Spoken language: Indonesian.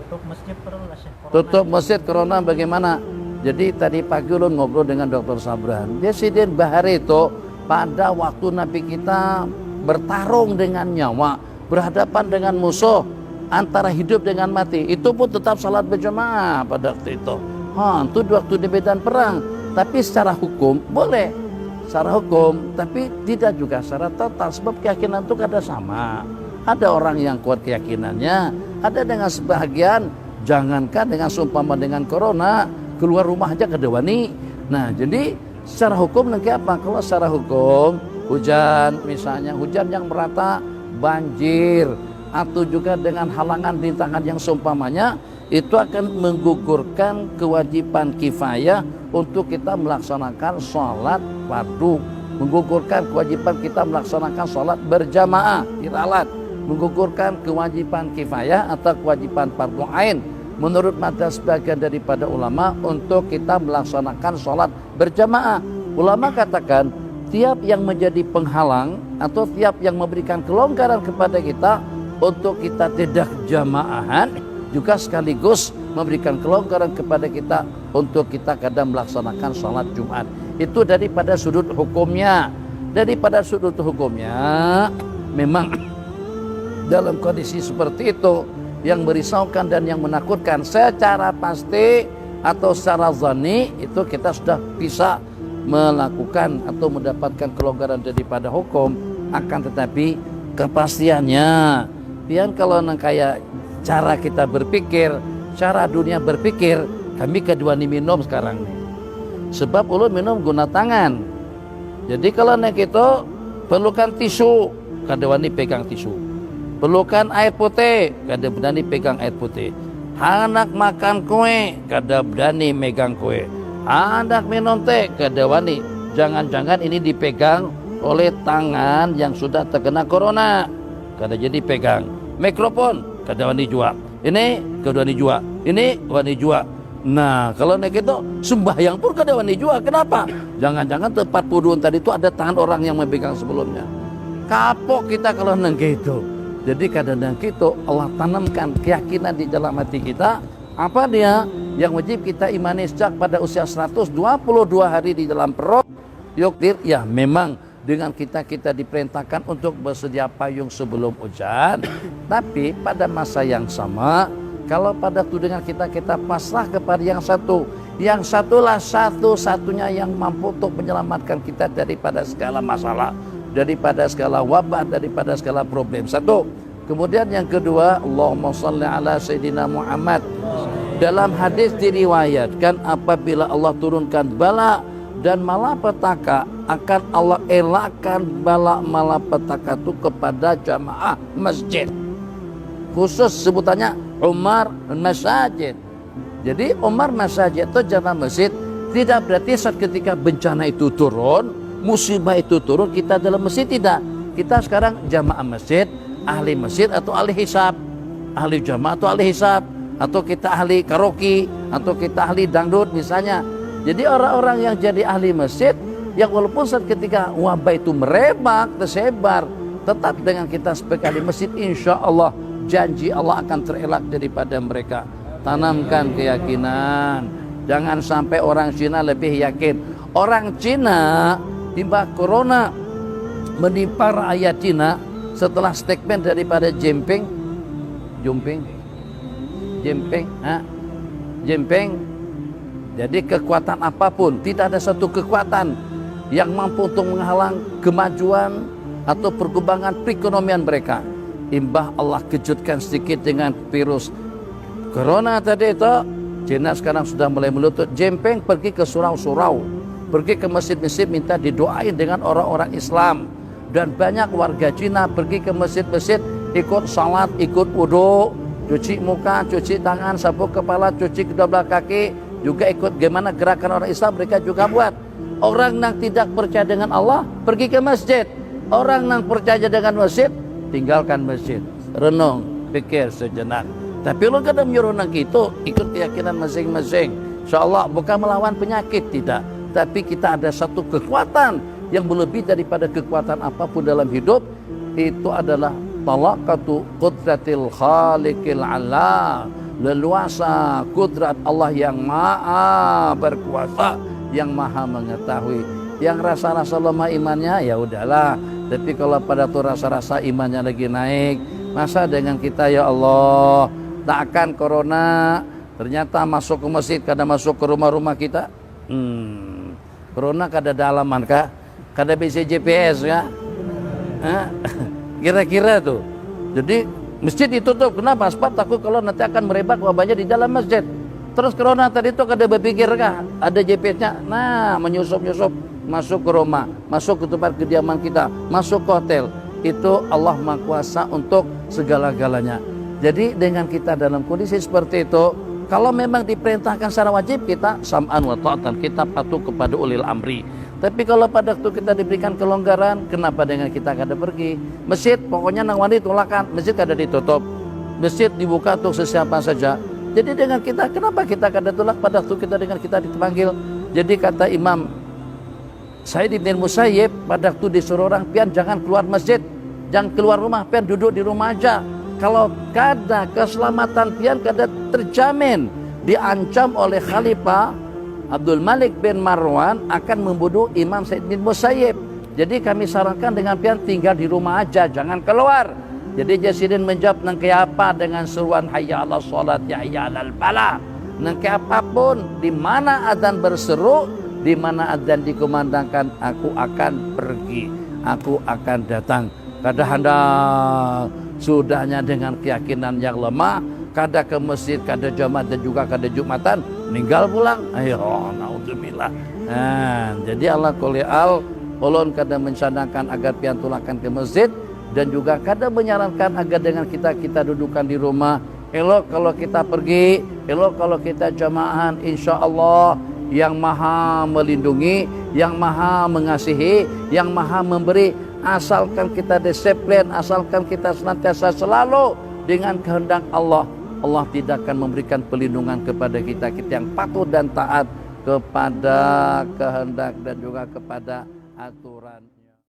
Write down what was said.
tutup masjid perlu lah Syekh. Tutup masjid corona bagaimana? Jadi tadi pagi ulun ngobrol dengan Dr. Sabran. Dia Sidin Bahari itu pada waktu Nabi kita bertarung dengan nyawa, berhadapan dengan musuh, antara hidup dengan mati, itu pun tetap salat berjamaah pada waktu itu. Itu waktu di medan perang. Tapi secara hukum boleh, secara hukum, tapi tidak juga secara total, sebab keyakinan itu kada sama. Ada orang yang kuat keyakinannya, ada dengan sebahagian, jangankan dengan seumpama dengan corona, keluar rumah aja kada wani. Nah, jadi secara hukum nanti apa? Kalau secara hukum, hujan misalnya, hujan yang merata, banjir, atau juga dengan halangan rintangan yang seumpamanya, itu akan menggugurkan kewajiban kifayah untuk kita melaksanakan sholat fardu, menggugurkan kewajiban kita melaksanakan sholat berjamaah iralat, menggugurkan kewajiban kifayah atau kewajiban fardu ain menurut madzhab sebagian daripada ulama untuk kita melaksanakan sholat berjamaah. Ulama katakan tiap yang menjadi penghalang atau tiap yang memberikan kelonggaran kepada kita untuk kita tidak jamaahan juga sekaligus memberikan kelonggaran kepada kita untuk kita kadang melaksanakan sholat Jumat. Itu daripada sudut hukumnya. Daripada sudut hukumnya memang dalam kondisi seperti itu yang merisaukan dan yang menakutkan secara pasti atau secara zani itu kita sudah bisa melakukan atau mendapatkan kelonggaran daripada hukum, akan tetapi kepastiannya pian kalau kayak cara kita berpikir, cara dunia berpikir, kami kedua nih minum sekarang nih. Sebab ulun minum guna tangan. Jadi kalau nek itu perlukan tisu, kedua nih pegang tisu. Perlukan air putih, kada berani pegang air putih. Anak makan kue, kada berani megang kue. Anak minum teh, kada wani. Jangan-jangan ini dipegang oleh tangan yang sudah terkena corona, kada jadi pegang. Mikrofon, kada wani jua. Ini kada wani jua. Ini wani jua. Nah, kalau nek itu sembahyang pun kada wani jua. Kenapa? Jangan-jangan tempat puduan tadi itu ada tangan orang yang memegang sebelumnya. Kapok kita kalau neng gitu. Jadi kadang-kadang gitu Allah tanamkan keyakinan di dalam hati kita. Apa dia? Yang wajib kita imani sejak pada usia 122 hari di dalam perut. Yuktir, ya memang dengan kita diperintahkan untuk bersedia payung sebelum hujan. Tapi pada masa yang sama, kalau pada tudingan kita pasrah kepada yang satu, yang satulah satu-satunya yang mampu untuk menyelamatkan kita daripada segala masalah, daripada segala wabah, daripada segala problem. Satu. Kemudian yang kedua, Allahumma shalli ala Sayyidina Muhammad. Dalam hadis diriwayatkan apabila Allah turunkan bala dan malapetaka, akan Allah elakkan bala malapetaka itu kepada jamaah masjid. Khusus sebutannya Umar Masajid. Jadi Umar Masajid itu jamaah masjid. Tidak berarti saat ketika bencana itu turun, musibah itu turun, kita dalam masjid, tidak. Kita sekarang jamaah masjid, ahli masjid atau ahli hisab, ahli jamaah atau ahli hisab, atau kita ahli karaoke, atau kita ahli dangdut misalnya. Jadi orang-orang yang jadi ahli masjid, yang walaupun saat ketika wabah itu merebak, tersebar, tetap dengan kita sebagai ahli masjid, insya Allah janji Allah akan terelak daripada mereka. Tanamkan keyakinan. Jangan sampai orang Cina lebih yakin. Orang Cina timba corona menimpa rakyat Cina setelah statement daripada Jinping, jadi kekuatan apapun, tidak ada satu kekuatan yang mampu untuk menghalang kemajuan atau perkembangan perekonomian mereka. Imbah Allah kejutkan sedikit dengan virus corona tadi itu, Cina sekarang sudah mulai melutut. Jinping pergi ke surau-surau, pergi ke masjid-masjid minta didoain dengan orang-orang Islam. Dan banyak warga Cina pergi ke masjid-masjid, ikut salat, ikut wudu, cuci muka, cuci tangan, sapu kepala, cuci kedua belah kaki, juga ikut gimana gerakan orang Islam mereka juga buat. Orang yang tidak percaya dengan Allah pergi ke masjid. Orang yang percaya dengan masjid tinggalkan masjid, renung, pikir sejenak. Tapi lo kadang menyuruh nang itu ikut keyakinan masing-masing. Insyaallah bukan melawan penyakit, tidak. Tapi kita ada satu kekuatan yang lebih daripada kekuatan apapun dalam hidup. Itu adalah talaqatu qudratil khaliqil ala, leluasa kudrat Allah yang maha berkuasa, yang maha mengetahui. Yang rasa-rasa lemah imannya ya udahlah, tapi kalau pada tuh rasa-rasa imannya lagi naik, masa dengan kita ya Allah takkan corona ternyata masuk ke masjid, kada masuk ke rumah-rumah kita. Corona kada dalaman kah? Kada bisa GPS ya? Kira-kira tuh. Jadi masjid ditutup. Kenapa? Sebab takut kalau nanti akan merebak wabahnya di dalam masjid. Terus corona tadi itu kada berpikir kah? Ada GPS-nya. Nah, menyusup-nyusup masuk ke rumah, masuk ke tempat kediaman kita, masuk ke hotel. Itu Allah Maha Kuasa untuk segala-galanya. Jadi dengan kita dalam kondisi seperti itu, kalau memang diperintahkan secara wajib, kita sam'an wa ta'atan, kita patuh kepada ulil amri. Tapi kalau pada waktu kita diberikan kelonggaran, kenapa dengan kita kada pergi? Masjid pokoknya nang wani tulakan, masjid kada ditutup, masjid dibuka untuk sesiapa saja. Jadi dengan kita, kenapa kita kada tulak pada waktu kita dengan kita dipanggil? Jadi kata Imam Sa'id bin Musayyib, pada waktu disuruh orang, pian jangan keluar masjid, jangan keluar rumah, pian duduk di rumah aja. Kalau kada keselamatan pian kada terjamin, diancam oleh Khalifah Abdul Malik bin Marwan akan membunuh Imam Sa'id bin Musayyib. Jadi kami sarankan dengan pian tinggal di rumah aja, jangan keluar. Jadi Jasidin menjawab nang apa dengan seruan hayya 'alas shalat ya hayya 'alal falah. Nang apapun, di mana adzan berseru, di mana adzan dikumandangkan, aku akan pergi, aku akan datang. Kada hendak sudahnya dengan keyakinan yang lemah, kada ke masjid, kada jamaah dan juga kada jumatan, meninggal pulang. Ayo, naudzubillah. Nah, jadi Allah kulial ulun kada mencanangkan agar pian tulakan ke masjid, dan juga kada menyarankan agar dengan kita dudukan di rumah. Elok kalau kita pergi, elok kalau kita jamaahan. Insya Allah yang maha melindungi, yang maha mengasihi, yang maha memberi. Asalkan kita disiplin, asalkan kita senantiasa selalu dengan kehendak Allah, Allah tidak akan memberikan pelindungan kepada kita yang patuh dan taat kepada kehendak dan juga kepada aturan.